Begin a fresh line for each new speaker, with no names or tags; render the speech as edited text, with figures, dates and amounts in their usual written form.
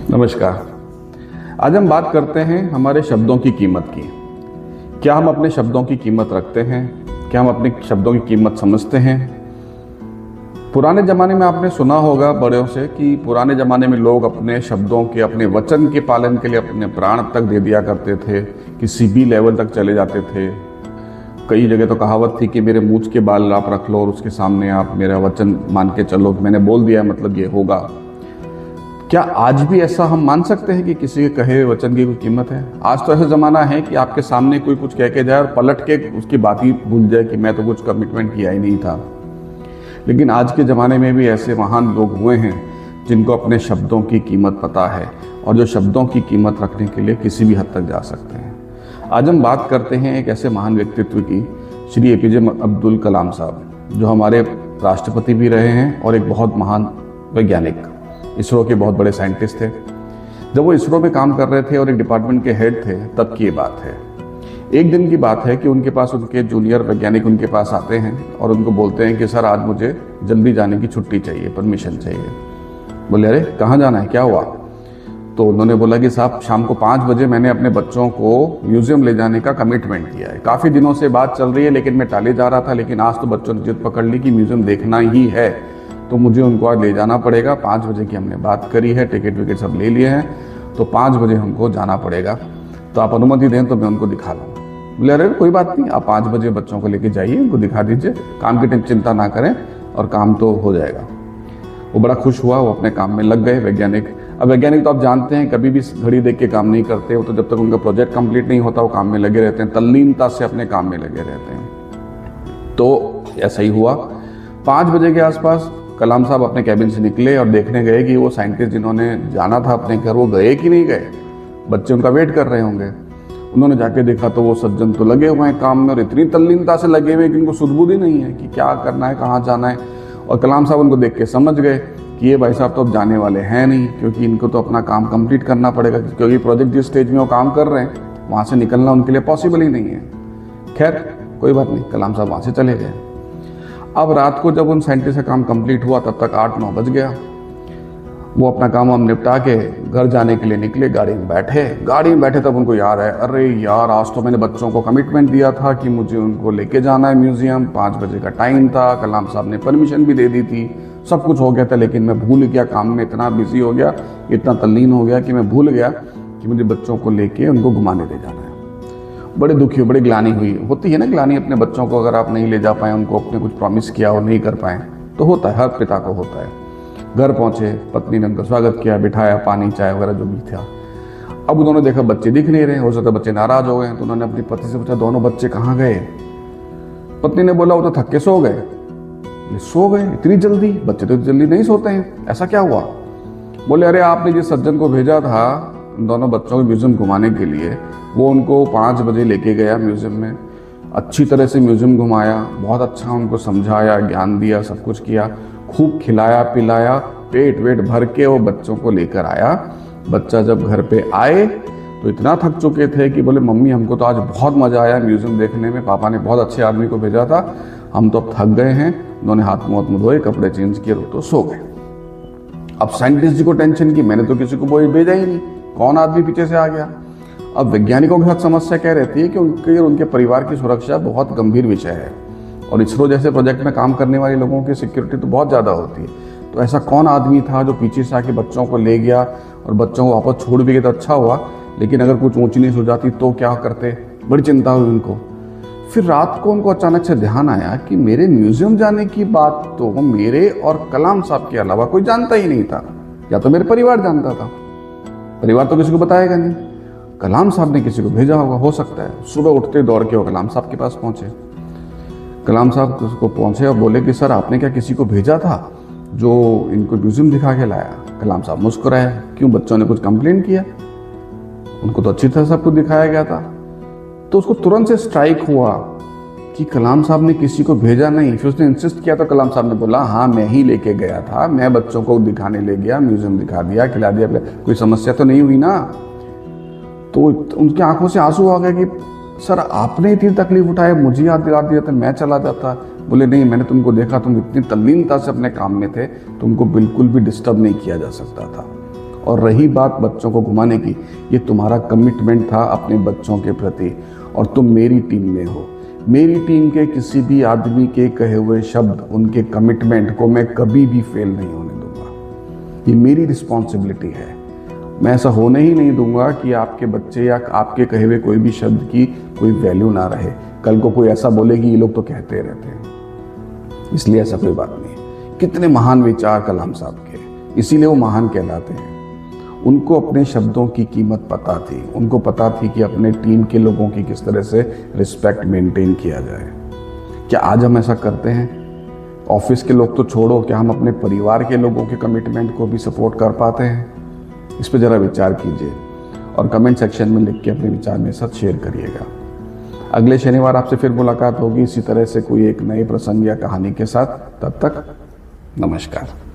नमस्कार। आज हम बात करते हैं हमारे शब्दों की कीमत की। क्या हम अपने शब्दों की कीमत रखते हैं? क्या हम अपने शब्दों की कीमत समझते हैं? पुराने ज़माने में आपने सुना होगा बड़ों से कि पुराने ज़माने में लोग अपने शब्दों के, अपने वचन के पालन के लिए अपने प्राण तक दे दिया करते थे, किसी भी लेवल तक चले जाते थे। कई जगह तो कहावत थी कि मेरे मूंछ के बाल आप रख लो और उसके सामने आप मेरा वचन मान के चलो, मैंने बोल दिया मतलब ये होगा। क्या आज भी ऐसा हम मान सकते हैं कि किसी के कहे वचन की कोई कीमत है? आज तो ऐसा ज़माना है कि आपके सामने कोई कुछ कह के जाए और पलट के उसकी बात ही भूल जाए कि मैं तो कुछ कमिटमेंट किया ही नहीं था। लेकिन आज के ज़माने में भी ऐसे महान लोग हुए हैं जिनको अपने शब्दों की कीमत पता है और जो शब्दों की कीमत रखने के लिए किसी भी हद तक जा सकते हैं। आज हम बात करते हैं एक ऐसे महान व्यक्तित्व की, श्री एपीजे अब्दुल कलाम साहब, जो हमारे राष्ट्रपति भी रहे हैं और एक बहुत महान वैज्ञानिक, इसरो के बहुत बड़े साइंटिस्ट थे। जब वो इसरो में काम कर रहे थे और एक डिपार्टमेंट के हेड थे, तब की ये बात है। एक दिन की बात है कि उनके पास उनके जूनियर वैज्ञानिक उनके पास आते हैं और उनको बोलते हैं कि सर आज मुझे जल्दी जाने की छुट्टी चाहिए, परमिशन चाहिए। बोले अरे कहाँ जाना है, क्या हुआ? तो उन्होंने बोला कि साहब शाम को 5 बजे मैंने अपने बच्चों को म्यूजियम ले जाने का कमिटमेंट किया है। काफ़ी दिनों से बात चल रही है लेकिन मैं टाले जा रहा था, लेकिन आज तो बच्चों ने जिद पकड़ ली कि म्यूजियम देखना ही है, तो मुझे उनको आज ले जाना पड़ेगा। 5 बजे की हमने बात करी है, टिकट विकेट सब ले लिए हैं, तो 5 बजे हमको जाना पड़ेगा। तो आप अनुमति दें तो मैं उनको दिखा लूँ। बोले अरे कोई बात नहीं, आप 5 बजे बच्चों को लेके जाइए, उनको दिखा दीजिए, काम की चिंता ना करें और काम तो हो जाएगा। वो बड़ा खुश हुआ, वो अपने काम में लग गए वैज्ञानिक। अब वैज्ञानिक तो आप जानते हैं कभी भी घड़ी देख के काम नहीं करते, वो तो जब तक उनका प्रोजेक्ट कंप्लीट नहीं होता वो काम में लगे रहते हैं, तल्लीनता से अपने काम में लगे रहते हैं। तो ऐसा ही हुआ। 5 बजे के आसपास कलाम साहब अपने कैबिन से निकले और देखने गए कि वो साइंटिस्ट जिन्होंने जाना था अपने घर, वो गए कि नहीं गए। बच्चे उनका वेट कर रहे होंगे। उन्होंने जाके देखा तो वो सज्जन तो लगे हुए हैं काम में और इतनी तल्लीनता से लगे हुए कि इनको सुध-बुध ही नहीं है कि क्या करना है, कहाँ जाना है। और कलाम साहब उनको देख के समझ गए कि ये भाई साहब तो अब जाने वाले हैं नहीं, क्योंकि इनको तो अपना काम कंप्लीट करना पड़ेगा, क्योंकि प्रोजेक्ट जिस स्टेज में वो काम कर रहे हैं वहाँ से निकलना उनके लिए पॉसिबल ही नहीं है। खैर कोई बात नहीं, कलाम साहब वहाँ से चले गए। अब रात को जब उन साइंटिस्ट का काम कंप्लीट हुआ तब तक 8-9 बज गया। वो अपना काम हम निपटा के घर जाने के लिए निकले, गाड़ी में बैठे तब उनको याद है, अरे यार आज तो मैंने बच्चों को कमिटमेंट दिया था कि मुझे उनको लेके जाना है म्यूजियम, 5 बजे का टाइम था, कलाम साहब ने परमिशन भी दे दी थी, सब कुछ हो गया था, लेकिन मैं भूल गया, काम में इतना बिजी हो गया, इतना तल्लीन हो गया कि मैं भूल गया कि मुझे बच्चों को लेके उनको घुमाने ले जाना है। बड़े दुखी, बड़ी ग्लानि हुई। होती है ना ग्लानि अपने बच्चों को, अगर आप नहीं ले जा पाए, उनको अपने कुछ प्रॉमिस किया और नहीं कर पाए तो होता है, हर पिता को होता है। घर पहुंचे, पत्नी ने उनका स्वागत किया, बिठाया, पानी चाय वगैरह जो भी था। अब उन्होंने देखा बच्चे दिख नहीं रहे, हो सकता बच्चे नाराज हो गए, तो उन्होंने अपनी पत्नी से पूछा दोनों बच्चे कहाँ गए? पत्नी ने बोला वो तो थक के सो गए। सो गए इतनी जल्दी? बच्चे तो जल्दी नहीं सोते हैं, ऐसा क्या हुआ? बोले अरे आपने जिस सज्जन को भेजा था दोनों बच्चों को म्यूजियम घुमाने के लिए, वो उनको 5 बजे लेके गया म्यूजियम में, अच्छी तरह से म्यूजियम घुमाया, बहुत अच्छा उनको समझाया, ज्ञान दिया, सब कुछ किया, खूब खिलाया पिलाया, पेट वेट भर के वो बच्चों को लेकर आया। बच्चा जब घर पे आए तो इतना थक चुके थे कि बोले मम्मी हमको तो आज बहुत मजा आया म्यूजियम देखने में, पापा ने बहुत अच्छे आदमी को भेजा था, हम तो अब थक गए हैं। उन्होंने हाथ मुंह धोए, कपड़े चेंज किए तो सो गए। अब साइंटिस्ट जी को टेंशन की, मैंने तो किसी को वो भेजा ही नहीं, कौन आदमी पीछे से आ गया। अब वैज्ञानिकों के साथ समस्या क्या रहती है कि उनके परिवार की सुरक्षा बहुत गंभीर विषय है और इसरो जैसे प्रोजेक्ट में काम करने वाले लोगों की सिक्योरिटी तो बहुत ज़्यादा होती है। तो ऐसा कौन आदमी था जो पीछे से आके बच्चों को ले गया और बच्चों को वापस छोड़ भी गया तो अच्छा हुआ, लेकिन अगर कुछ ऊंच नीच हो जाती तो क्या करते? बड़ी चिंता हुई उनको। फिर रात को उनको अचानक से ध्यान आया कि मेरे म्यूजियम जाने की बात तो मेरे और कलाम साहब के अलावा कोई जानता ही नहीं था, या तो मेरे परिवार जानता था, परिवार तो किसी को बताएगा नहीं, कलाम साहब ने किसी को भेजा होगा, हो सकता है। सुबह उठते दौड़ के वो कलाम साहब के पास पहुंचे। कलाम साहब को पहुंचे और बोले कि सर आपने क्या किसी को भेजा था जो इनको म्यूजियम दिखा के लाया? कलाम साहब मुस्कुराए, क्यों बच्चों ने कुछ कंप्लेन किया? उनको तो अच्छी तरह सब कुछ दिखाया गया था। तो उसको तुरंत से स्ट्राइक हुआ कि कलाम साहब ने किसी को भेजा नहीं। फिर उसने इंसिस्ट किया तो कलाम साहब ने बोला हाँ मैं ही लेके गया था, मैं बच्चों को दिखाने ले गया, म्यूजियम दिखा दिया, खिला दिया, कोई समस्या तो नहीं हुई ना। तो उनकी आंखों से आंसू आ गए कि सर आपने इतनी तकलीफ उठाई, मुझे याद दिला दिया था, मैं चला जाता। बोले नहीं, मैंने तुमको देखा, तुम इतनी तल्लीनता से अपने काम में थे, तुमको बिल्कुल भी डिस्टर्ब नहीं किया जा सकता था। और रही बात बच्चों को घुमाने की, ये तुम्हारा कमिटमेंट था अपने बच्चों के प्रति, और तुम मेरी टीम में हो। मेरी टीम के किसी भी आदमी के कहे हुए शब्द, उनके कमिटमेंट को मैं कभी भी फेल नहीं होने दूंगा। ये मेरी रिस्पॉन्सिबिलिटी है। मैं ऐसा होने ही नहीं दूंगा कि आपके बच्चे या आपके कहे हुए कोई भी शब्द की कोई वैल्यू ना रहे। कल को कोई ऐसा बोले कि ये लोग तो कहते रहते हैं। इसलिए ऐसा कोई बात नहीं है। कितने महान विचार कलाम साहब के, इसीलिए वो महान कहलाते हैं। उनको अपने शब्दों की कीमत पता थी। उनको पता थी कि अपने टीम के लोगों की किस तरह से रिस्पेक्ट मेंटेन किया जाए। क्या आज हम ऐसा करते हैं? ऑफिस के लोग तो छोड़ो, क्या हम अपने परिवार के लोगों के कमिटमेंट को भी सपोर्ट कर पाते हैं? इस पर ज़रा विचार कीजिए और कमेंट सेक्शन में लिख के अपने विचार मेरे साथ शेयर करिएगा। अगले शनिवार आपसे फिर मुलाकात होगी इसी तरह से कोई एक नए प्रसंग या कहानी के साथ। तब तक नमस्कार।